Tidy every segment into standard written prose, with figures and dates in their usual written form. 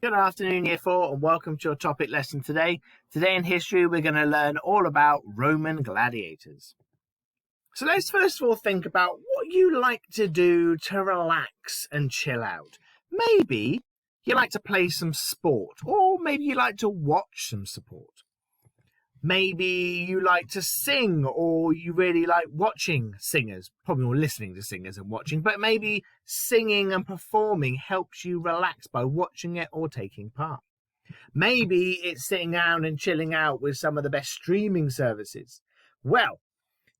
Good afternoon, Year 4, and welcome to your topic lesson today. Today in history, we're going to learn all about Roman gladiators. So let's first of all think about what you like to do to relax and chill out. Maybe you like to play some sport, or maybe you like to watch some sport. Maybe you like to sing, or you really like watching singers, probably more listening to singers and watching, but maybe singing and performing helps you relax by watching it or taking part. Maybe it's sitting down and chilling out with some of the best streaming services. Well,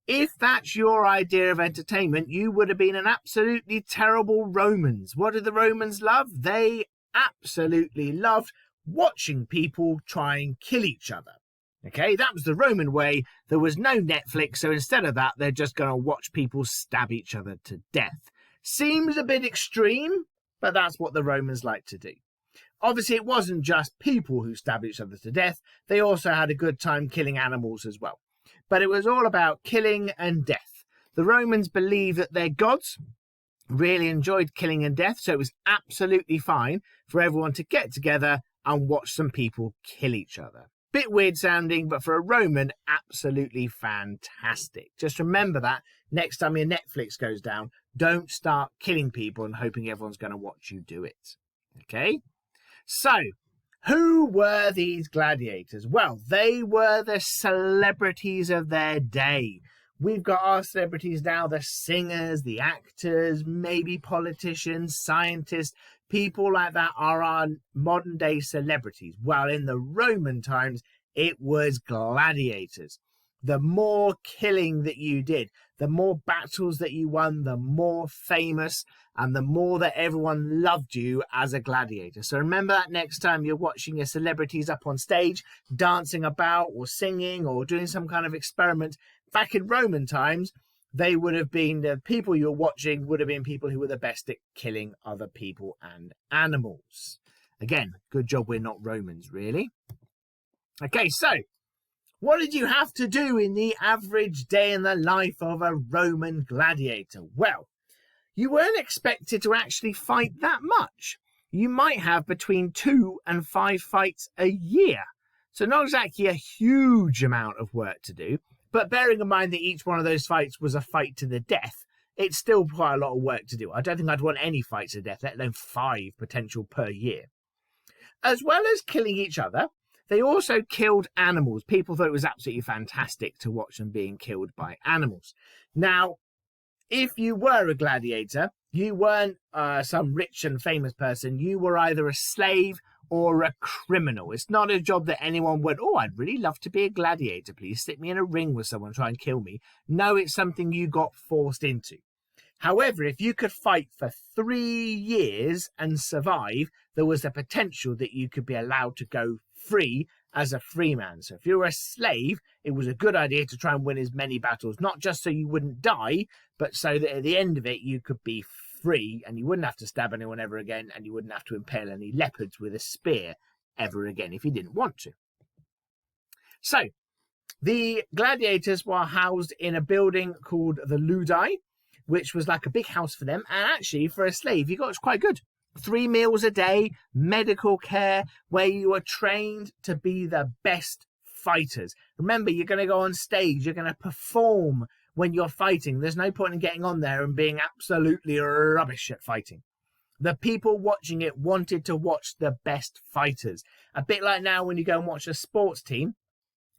if that's your idea of entertainment, you would have been an absolutely terrible Romans. What did the Romans love? They absolutely loved watching people try and kill each other. Okay, that was the Roman way. There was no Netflix, so instead of that, they're just going to watch people stab each other to death. Seems a bit extreme, but that's what the Romans liked to do. Obviously, it wasn't just people who stabbed each other to death. They also had a good time killing animals as well. But it was all about killing and death. The Romans believed that their gods really enjoyed killing and death, so it was absolutely fine for everyone to get together and watch some people kill each other. Bit weird sounding, but for a Roman, absolutely fantastic. Just remember that next time your Netflix goes down, don't start killing people and hoping everyone's going to watch you do it. Okay? So, who were these gladiators? Well, they were the celebrities of their day. We've got our celebrities now, the singers, the actors, maybe politicians, scientists. People like that are our modern day celebrities. Well, in the Roman times, it was gladiators. The more killing that you did, the more battles that you won, the more famous and the more that everyone loved you as a gladiator. So remember that next time you're watching your celebrities up on stage, dancing about or singing or doing some kind of experiment. Back in Roman times, they would have been, the people you're watching would have been people who were the best at killing other people and animals. Again, good job we're not Romans, really. Okay, so what did you have to do in the average day in the life of a Roman gladiator? Well, you weren't expected to actually fight that much. You might have between 2 and 5 fights a year. So not exactly a huge amount of work to do. But bearing in mind that each one of those fights was a fight to the death, it's still quite a lot of work to do. I don't think I'd want any fights to death, let alone 5 potential per year. As well as killing each other, they also killed animals. People thought it was absolutely fantastic to watch them being killed by animals. Now, if you were a gladiator, you weren't some rich and famous person. You were either a slave or a criminal. It's not a job that anyone would, oh, I'd really love to be a gladiator. Please stick me in a ring with someone, try and kill me. No, it's something you got forced into. However, if you could fight for 3 years and survive, there was a potential that you could be allowed to go free as a free man. So if you were a slave, it was a good idea to try and win as many battles, not just so you wouldn't die, but so that at the end of it, you could be free and you wouldn't have to stab anyone ever again, and you wouldn't have to impale any leopards with a spear ever again if you didn't want to. So the gladiators were housed in a building called the Ludi, which was like a big house for them. And actually, for a slave, you got it quite good. 3 meals a day, medical care, where you were trained to be the best fighters. Remember, you're going to go on stage, you're going to perform when you're fighting. There's no point in getting on there and being absolutely rubbish at fighting. The people watching it wanted to watch the best fighters. A bit like now when you go and watch a sports team,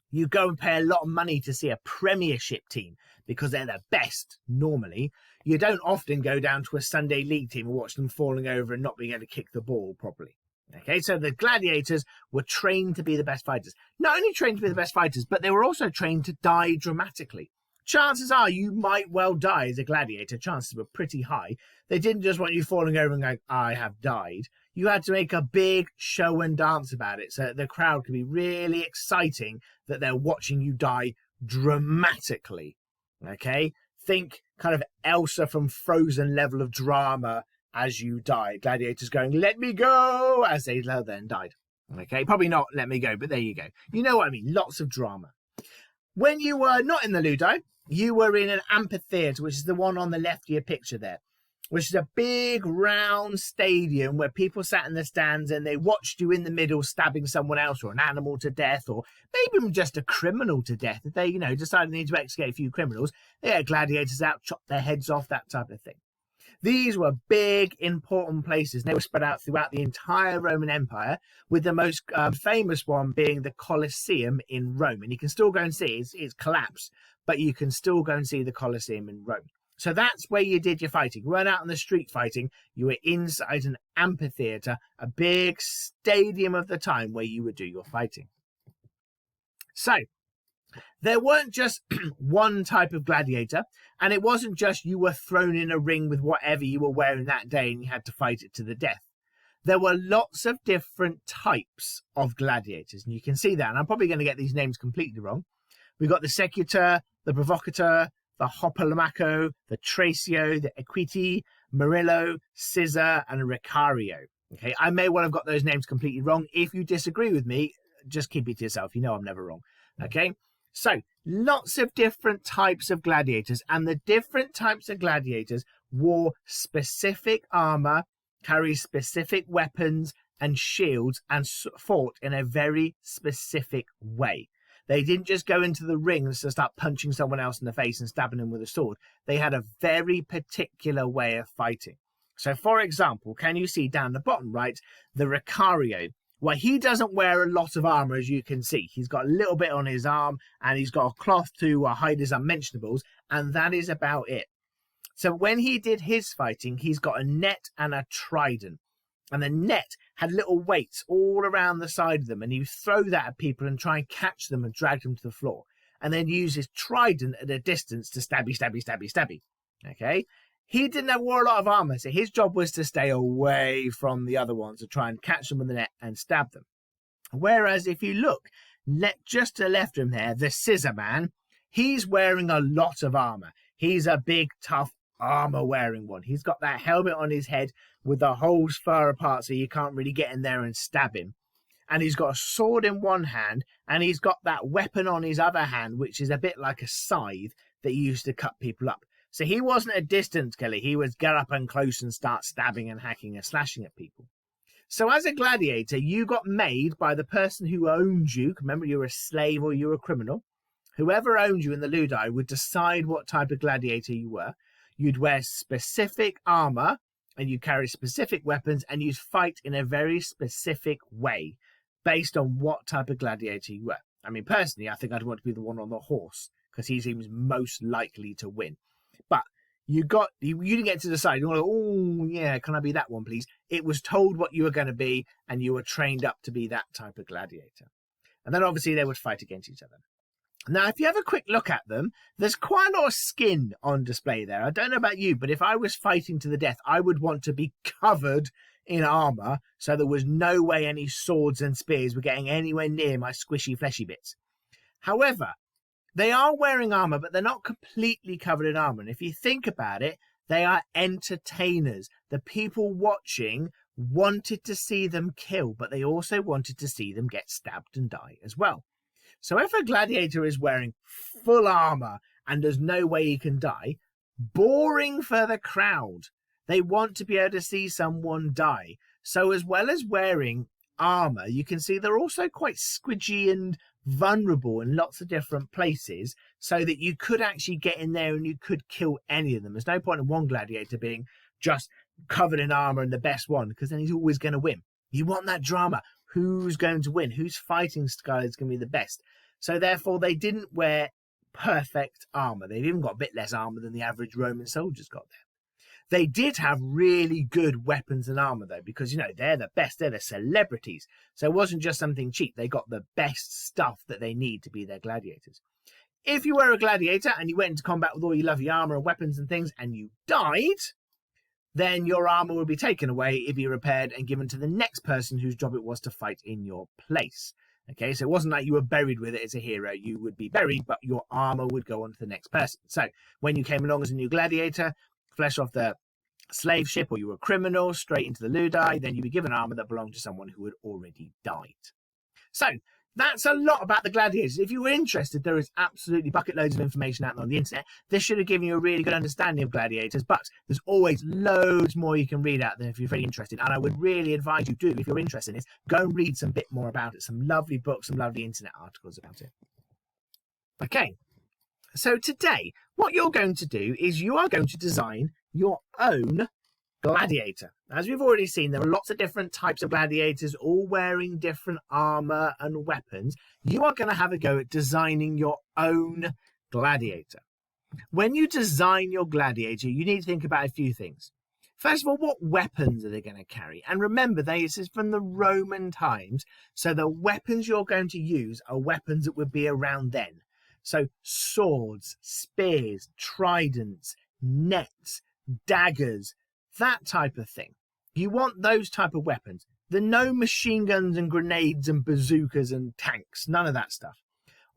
you go and pay a lot of money to see a Premiership team because they're the best normally. You don't often go down to a Sunday League team and watch them falling over and not being able to kick the ball properly. Okay, so the gladiators were trained to be the best fighters. Not only trained to be the best fighters, but they were also trained to die dramatically. Chances are you might well die as a gladiator. Chances were pretty high. They didn't just want you falling over and going, I have died. You had to make a big show and dance about it so that the crowd could be really exciting that they're watching you die dramatically. Okay? Think kind of Elsa from Frozen level of drama as you die. Gladiators going, let me go, as they then died. Okay? Probably not let me go, but there you go. You know what I mean? Lots of drama. When you were not in the Ludi, you were in an amphitheatre, which is the one on the left of your picture there. which is a big round stadium where people sat in the stands and they watched you in the middle stabbing someone else or an animal to death, or maybe even just a criminal to death. If they, decided they need to execute a few criminals, they had gladiators out, chop their heads off, that type of thing. These were big, important places. They were spread out throughout the entire Roman Empire, with the most famous one being the Colosseum in Rome. And you can still go and see it's collapsed, but you can still go and see the Colosseum in Rome. So that's where you did your fighting. You weren't out on the street fighting. You were inside an amphitheatre, a big stadium of the time where you would do your fighting. So there weren't just one type of gladiator, and it wasn't just you were thrown in a ring with whatever you were wearing that day and you had to fight it to the death. There were lots of different types of gladiators, and you can see that. And I'm probably going to get these names completely wrong. We've got the secutor, the provocator, the hopolomaco, the tracio, the equiti, murillo, scissor, and Ricario. Okay, I may well have got those names completely wrong. If you disagree with me, just keep it to yourself. You know I'm never wrong. Okay, so lots of different types of gladiators, and the different types of gladiators wore specific armor, carried specific weapons and shields, and fought in a very specific way. They didn't just go into the ring and start punching someone else in the face and stabbing them with a sword. They had a very particular way of fighting. So, for example, can you see down the bottom right, the Ricario? Well, he doesn't wear a lot of armor, as you can see. He's got a little bit on his arm, and he's got a cloth to hide his unmentionables, and that is about it. So when he did his fighting, he's got a net and a trident. And the net had little weights all around the side of them, and he would throw that at people and try and catch them and drag them to the floor. And then use his trident at a distance to stabby, stabby, stabby, stabby. Okay? He didn't have a lot of armor, so his job was to stay away from the other ones to try and catch them with the net and stab them. Whereas if you look just to the left of him there, the scissor man, he's wearing a lot of armor. He's a big, tough, armor-wearing one. He's got that helmet on his head with the holes far apart so you can't really get in there and stab him. And he's got a sword in one hand, and he's got that weapon on his other hand, which is a bit like a scythe that he used to cut people up. So he wasn't a distance killer. He would get up and close and start stabbing and hacking and slashing at people. So as a gladiator, you got made by the person who owned you. Remember, you were a slave or you were a criminal. Whoever owned you in the Ludi would decide what type of gladiator you were. You'd wear specific armor, and you'd carry specific weapons, and you'd fight in a very specific way based on what type of gladiator you were. I mean, personally, I think I'd want to be the one on the horse because he seems most likely to win. But you didn't get to decide. You want to, oh, yeah, can I be that one, please? It was told what you were going to be, and you were trained up to be that type of gladiator. And then obviously they would fight against each other. Now, if you have a quick look at them, there's quite a lot of skin on display there. I don't know about you, but if I was fighting to the death, I would want to be covered in armor so there was no way any swords and spears were getting anywhere near my squishy, fleshy bits. However, they are wearing armor, but they're not completely covered in armor. And if you think about it, they are entertainers. The people watching wanted to see them kill, but they also wanted to see them get stabbed and die as well. So if a gladiator is wearing full armor and there's no way he can die, boring for the crowd. They want to be able to see someone die. So as well as wearing armor, you can see they're also quite squidgy and vulnerable in lots of different places so that you could actually get in there and you could kill any of them. There's no point in one gladiator being just covered in armor and the best one, because then he's always going to win. You want that drama. Who's going to win? Whose fighting style is going to be the best? So therefore, they didn't wear perfect armor. They've even got a bit less armor than the average Roman soldiers got there. They did have really good weapons and armor, though, because, they're the best. They're the celebrities. So it wasn't just something cheap. They got the best stuff that they need to be their gladiators. If you were a gladiator and you went into combat with all your lovely armor and weapons and things and you died, then your armor would be taken away, it'd be repaired and given to the next person whose job it was to fight in your place. Okay, so it wasn't like you were buried with it as a hero. You would be buried, but your armor would go on to the next person. So when you came along as a new gladiator, fresh off the slave ship, or you were a criminal, straight into the Ludi, then you'd be given armor that belonged to someone who had already died. So that's a lot about the gladiators. If you were interested, there is absolutely bucket loads of information out there on the internet. This should have given you a really good understanding of gladiators, but there's always loads more you can read out there if you're very interested. And I would really advise you do, if you're interested in this, go and read some bit more about it. Some lovely books, some lovely internet articles about it. Okay, so today, what you're going to do is you are going to design your own gladiator. As we've already seen, there are lots of different types of gladiators, all wearing different armor and weapons. You are going to have a go at designing your own gladiator. When you design your gladiator, you need to think about a few things. First of all, what weapons are they going to carry? And remember, this is from the Roman times, so the weapons you're going to use are weapons that would be around then. So swords, spears, tridents, nets, daggers, that type of thing. You want those type of weapons. No machine guns and grenades and bazookas and tanks, none of that stuff.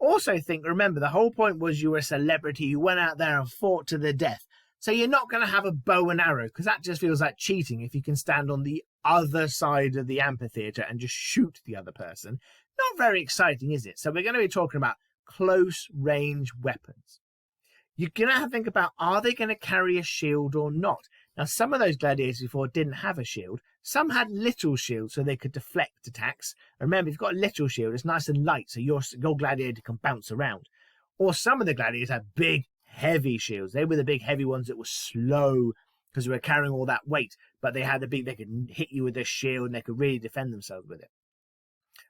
Also remember, the whole point was you were a celebrity. You went out there and fought to the death. So you're not going to have a bow and arrow, because that just feels like cheating if you can stand on the other side of the amphitheater and just shoot the other person. Not very exciting, is it? So we're going to be talking about close range weapons. You're going to have to think about, are they going to carry a shield or not? Now, some of those gladiators before didn't have a shield. Some had little shields so they could deflect attacks. And remember, if you've got a little shield, it's nice and light, so your gladiator can bounce around. Or some of the gladiators had big, heavy shields. They were the big, heavy ones that were slow because they were carrying all that weight. But they could hit you with their shield and they could really defend themselves with it.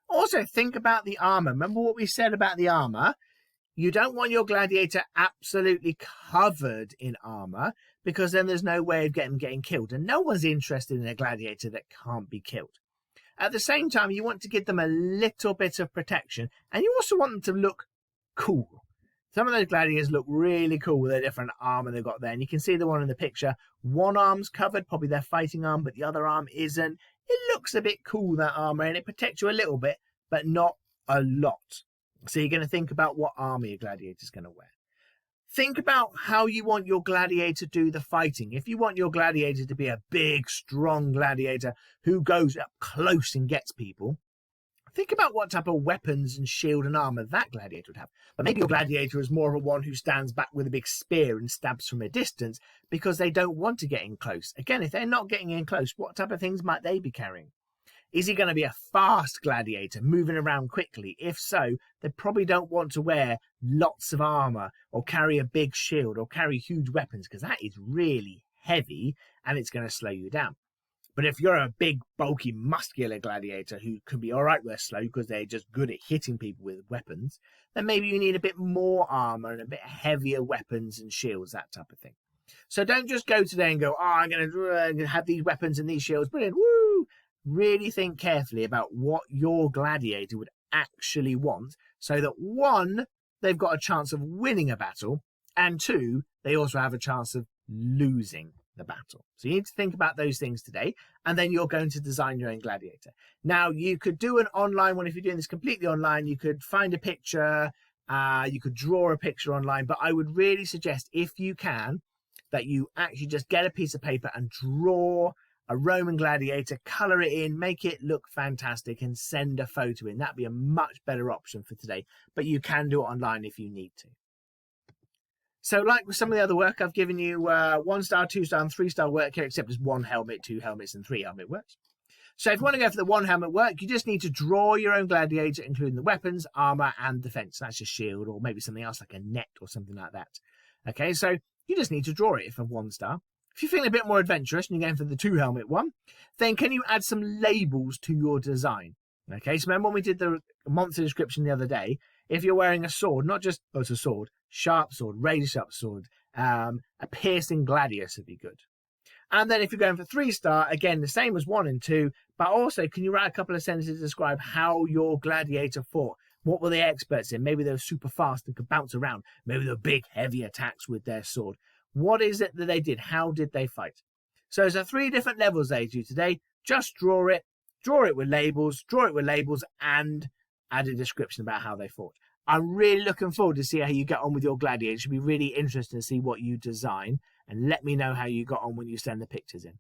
Also, think about the armor. Remember what we said about the armor? You don't want your gladiator absolutely covered in armor, because then there's no way of getting killed. And no one's interested in a gladiator that can't be killed. At the same time, you want to give them a little bit of protection. And you also want them to look cool. Some of those gladiators look really cool with their different armor they've got there. And you can see the one in the picture. One arm's covered, probably their fighting arm, but the other arm isn't. It looks a bit cool, that armor, and it protects you a little bit, but not a lot. So you're going to think about what armor your gladiator is going to wear. Think about how you want your gladiator to do the fighting. If you want your gladiator to be a big, strong gladiator who goes up close and gets people, think about what type of weapons and shield and armor that gladiator would have. But maybe your gladiator is more of a one who stands back with a big spear and stabs from a distance because they don't want to get in close. Again, if they're not getting in close, what type of things might they be carrying? Is he going to be a fast gladiator, moving around quickly? If so, they probably don't want to wear lots of armor or carry a big shield or carry huge weapons, because that is really heavy and it's going to slow you down. But if you're a big, bulky, muscular gladiator who can be all right with slow because they're just good at hitting people with weapons, then maybe you need a bit more armor and a bit heavier weapons and shields, that type of thing. So don't just go today and go, oh, I'm going to have these weapons and these shields. Brilliant. Woo! Really think carefully about what your gladiator would actually want, so that one, they've got a chance of winning a battle, and two, they also have a chance of losing the battle. So you need to think about those things today, and then you're going to design your own gladiator. Now, you could do an online one. If you're doing this completely online, you could find a picture, you could draw a picture online, but I would really suggest, if you can, that you actually just get a piece of paper and draw a Roman gladiator, colour it in, make it look fantastic, and send a photo in. That'd be a much better option for today, but you can do it online if you need to. So like with some of the other work, I've given you 1-star, 2-star and 3-star work here, except there's 1 helmet, 2 helmets and 3 helmet works. So if you want to go for the 1 helmet work, you just need to draw your own gladiator, including the weapons, armour and defence. That's a shield, or maybe something else like a net or something like that. Okay, so you just need to draw it for 1-star. If you're feeling a bit more adventurous and you're going for the 2 helmet one, then can you add some labels to your design? Okay, so remember when we did the monster description the other day, if you're wearing a sword, not just, oh, it's a sword, sharp sword, razor sharp sword, a piercing gladius would be good. And then if you're going for 3-star, again, the same as 1 and 2, but also can you write a couple of sentences to describe how your gladiator fought? What were they experts in? Maybe they were super fast and could bounce around. Maybe they were big, heavy attacks with their sword. What is it that they did? How did they fight? So there's 3 different levels they do today. Just draw it with labels, and add a description about how they fought. I'm really looking forward to see how you get on with your gladiator. It should be really interesting to see what you design, and let me know how you got on when you send the pictures in.